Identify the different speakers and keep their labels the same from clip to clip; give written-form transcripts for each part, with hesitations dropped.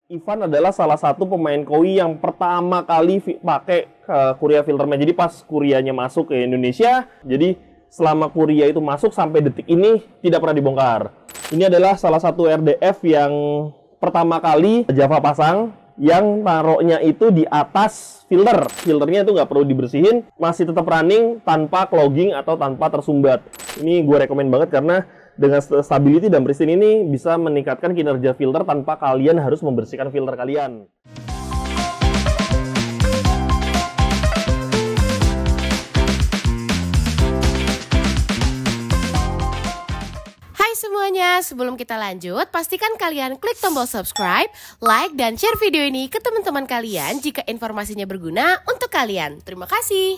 Speaker 1: Ivan adalah salah satu pemain koi yang pertama kali pakai Korea filter matte. Jadi pas Koreanya masuk ke Indonesia, jadi selama Korea itu masuk sampai detik ini tidak pernah dibongkar. Ini adalah salah satu RDF yang pertama kali Java pasang, yang taruhnya itu di atas filter. Filternya itu nggak perlu dibersihin, masih tetap running tanpa clogging atau tanpa tersumbat. Ini gue rekomen banget karena dengan stability dan precision ini bisa meningkatkan kinerja filter tanpa kalian harus membersihkan filter kalian.
Speaker 2: Hai semuanya, sebelum kita lanjut, pastikan kalian klik tombol subscribe, like, dan share video ini ke teman-teman kalian jika informasinya berguna untuk kalian. Terima kasih.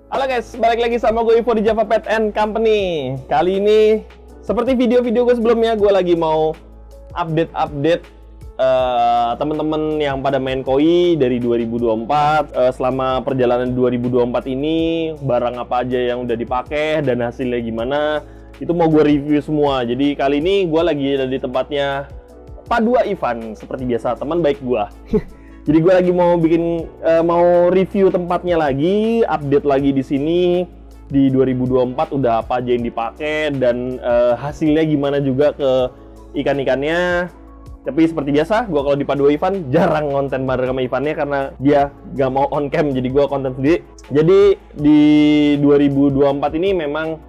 Speaker 1: Halo guys, balik lagi sama gue Ivo di Java Pet and Company. Kali ini, seperti video-video gue sebelumnya, gue lagi mau update teman-teman yang pada main koi dari 2024. Selama perjalanan 2024 ini, barang apa aja yang udah dipakai dan hasilnya gimana, itu mau gue review semua. Jadi kali ini gue lagi ada di tempatnya Pak Dua Ivan, seperti biasa, teman baik gue. Jadi gue lagi mau review tempatnya lagi, update lagi di sini di 2024 udah apa aja yang dipakai dan hasilnya gimana juga ke ikan-ikannya. Tapi seperti biasa, gue kalau di Pak Dua Ivan jarang konten bareng sama Ivannya karena dia gak mau on cam, jadi gue konten sendiri. Jadi di 2024 ini memang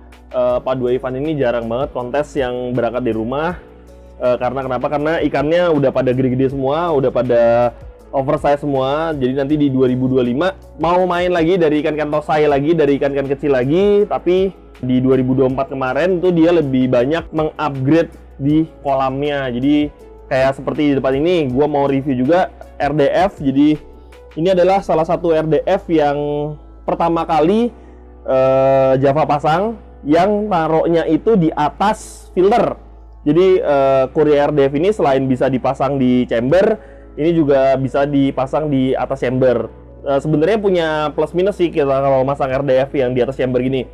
Speaker 1: Pak Dua Ivan ini jarang banget kontes yang berangkat di rumah. Karena kenapa? Karena ikannya udah pada gede-gede semua, udah pada oversize semua. Jadi nanti di 2025 mau main lagi dari ikan-ikan tosai lagi, dari ikan-ikan kecil lagi. Tapi di 2024 kemarin tuh dia lebih banyak mengupgrade di kolamnya. Jadi kayak seperti di depan ini, gua mau review juga RDF. Jadi ini adalah salah satu RDF yang pertama kali Java pasang, yang taruhnya itu di atas filter. Jadi Korea RDF ini selain bisa dipasang di chamber, ini juga bisa dipasang di atas chamber. Sebenarnya punya plus minus sih kita kalau masang RDF yang di atas chamber gini.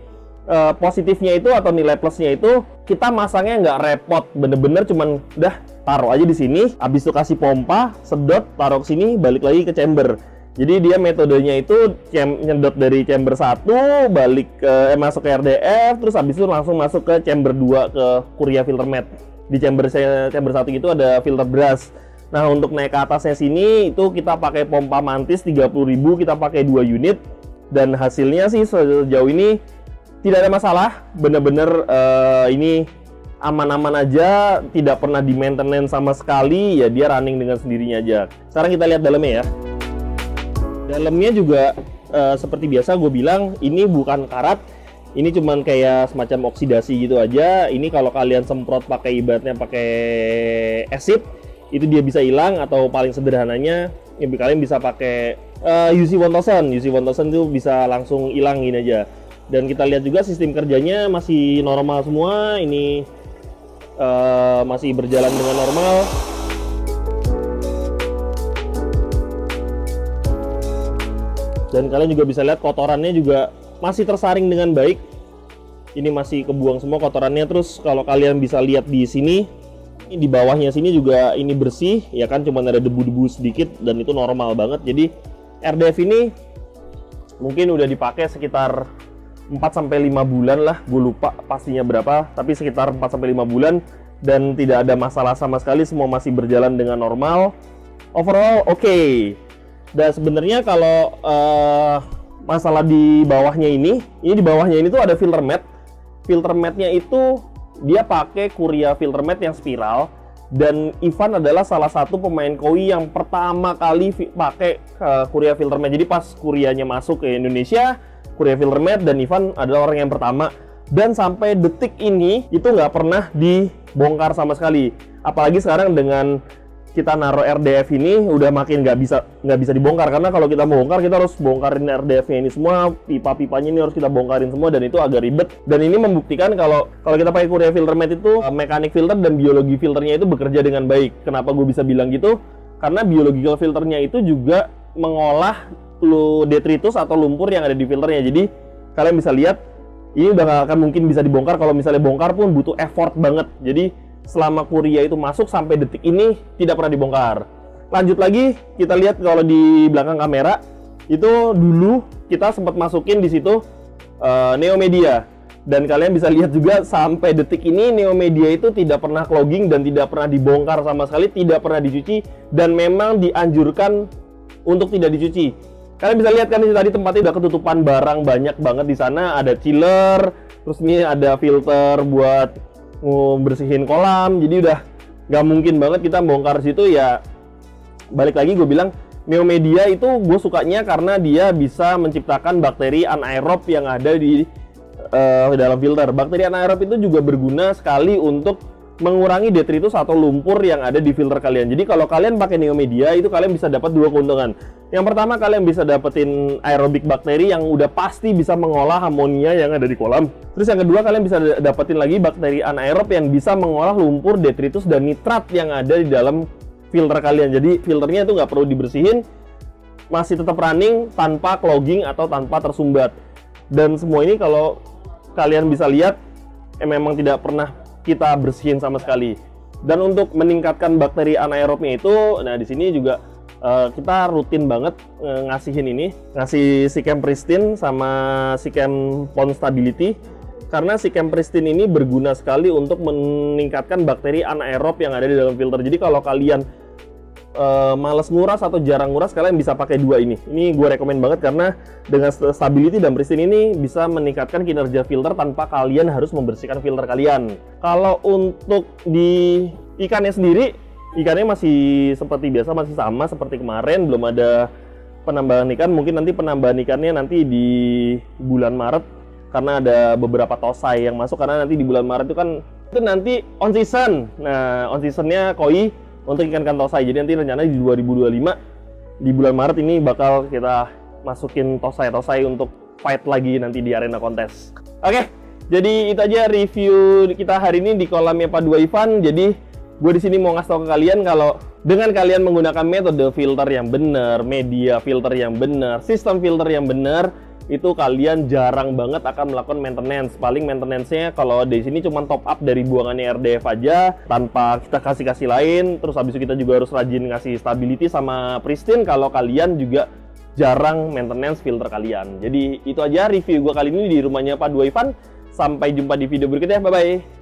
Speaker 1: Positifnya itu atau nilai plusnya itu kita masangnya nggak repot, bener-bener cuman udah taruh aja di sini, habis itu kasih pompa, sedot, taruh ke sini, balik lagi ke chamber. Jadi dia metodenya itu nyedot dari chamber 1, balik ke masuk ke RDF, terus habis itu langsung masuk ke chamber 2 ke Korea filter matte. Di chamber 1 itu ada filter brush. Nah, untuk naik ke atasnya sini itu kita pakai pompa mantis 30.000, kita pakai 2 unit, dan hasilnya sih sejauh ini tidak ada masalah. Bener-bener ini aman-aman aja, tidak pernah di maintenance sama sekali, ya dia running dengan sendirinya aja. Sekarang kita lihat dalamnya ya. Dalamnya juga seperti biasa gue bilang, ini bukan karat, ini cuman kayak semacam oksidasi gitu aja. Ini kalau kalian semprot pakai ibaratnya pakai acid, itu dia bisa hilang, atau paling sederhananya ya kalian bisa pakai UC 1000. UC 1000 itu bisa langsung hilang gini aja. Dan kita lihat juga sistem kerjanya masih normal semua. Ini masih berjalan dengan normal. Dan kalian juga bisa lihat kotorannya juga masih tersaring dengan baik. Ini masih kebuang semua kotorannya. Terus kalau kalian bisa lihat di sini, di bawahnya sini juga ini bersih ya kan, cuman ada debu-debu sedikit dan itu normal banget. Jadi RDF ini mungkin udah dipakai sekitar 4-5 bulan lah, gue lupa pastinya berapa, tapi sekitar 4-5 bulan dan tidak ada masalah sama sekali, semua masih berjalan dengan normal. Overall oke. Dan sebenarnya kalau masalah di bawahnya ini di bawahnya ini tuh ada filter matte. Filter matte-nya itu dia pakai Korea filter matte yang spiral, dan Ivan adalah salah satu pemain koi yang pertama kali pakai Korea filter matte. Jadi pas Koreanya masuk ke Indonesia, Korea filter matte, dan Ivan adalah orang yang pertama. Dan sampai detik ini itu nggak pernah dibongkar sama sekali. Apalagi sekarang dengan kita naruh RDF ini udah makin nggak bisa dibongkar, karena kalau kita bongkar kita harus bongkarin RDF-nya ini semua, pipa-pipanya ini harus kita bongkarin semua, dan itu agak ribet. Dan ini membuktikan kalau kita pakai Korea Filter Mate itu mekanik filter dan biologi filternya itu bekerja dengan baik. Kenapa gue bisa bilang gitu? Karena biological filternya itu juga mengolah detritus atau lumpur yang ada di filternya. Jadi kalian bisa lihat ini udah nggak akan mungkin bisa dibongkar. Kalau misalnya bongkar pun butuh effort banget. Jadi selama Korea itu masuk sampai detik ini tidak pernah dibongkar. Lanjut lagi, kita lihat kalau di belakang kamera itu dulu kita sempat masukin di situ Neomedia, dan kalian bisa lihat juga sampai detik ini Neomedia itu tidak pernah clogging dan tidak pernah dibongkar sama sekali, tidak pernah dicuci, dan memang dianjurkan untuk tidak dicuci. Kalian bisa lihat kan di tadi tempatnya udah ketutupan barang banyak banget di sana, ada chiller, terus ini ada filter buat bersihin kolam, jadi udah nggak mungkin banget kita bongkar situ. Ya balik lagi gue bilang Neomedia itu gue sukanya karena dia bisa menciptakan bakteri anaerob yang ada di dalam filter. Bakteri anaerob itu juga berguna sekali untuk mengurangi detritus atau lumpur yang ada di filter kalian. Jadi kalau kalian pakai Neomedia itu kalian bisa dapat dua keuntungan. Yang pertama, kalian bisa dapetin aerobik bakteri yang udah pasti bisa mengolah amonia yang ada di kolam. Terus yang kedua, kalian bisa dapetin lagi bakteri anaerob yang bisa mengolah lumpur, detritus, dan nitrat yang ada di dalam filter kalian. Jadi filternya itu nggak perlu dibersihin, masih tetap running tanpa clogging atau tanpa tersumbat. Dan semua ini kalau kalian bisa lihat memang tidak pernah kita bersihin sama sekali. Dan untuk meningkatkan bakteri anaerobnya itu, nah di sini juga kita rutin banget ngasih Sikam Pristine sama Sikam Pond Stability, karena Sikam Pristine ini berguna sekali untuk meningkatkan bakteri anaerob yang ada di dalam filter. Jadi kalau kalian males nguras atau jarang nguras, kalian bisa pakai dua ini. Ini gue rekomen banget karena dengan Stability dan Pristine ini bisa meningkatkan kinerja filter tanpa kalian harus membersihkan filter kalian. Kalau untuk di ikannya sendiri, ikannya masih seperti biasa, masih sama seperti kemarin, belum ada penambahan ikan. Mungkin nanti penambahan ikannya nanti di bulan Maret, karena ada beberapa tosai yang masuk, karena nanti di bulan Maret itu kan itu nanti on season. Nah, on seasonnya koi untuk ikan tosai. Jadi nanti rencananya di 2025 di bulan Maret ini bakal kita masukin tosai untuk fight lagi nanti di arena kontes. Oke, jadi itu aja review kita hari ini di kolamnya Pak Dua Ivan. Jadi gue di sini mau ngasih tau ke kalian kalau dengan kalian menggunakan metode filter yang benar, media filter yang benar, sistem filter yang benar, itu kalian jarang banget akan melakukan maintenance. Paling maintenance-nya kalau di sini cuma top up dari buangannya RDF aja tanpa kita kasih lain. Terus habis itu kita juga harus rajin ngasih Stability sama Pristine kalau kalian juga jarang maintenance filter kalian. Jadi itu aja review gue kali ini di rumahnya Pak Dua Ivan. Sampai jumpa di video berikutnya. Bye bye.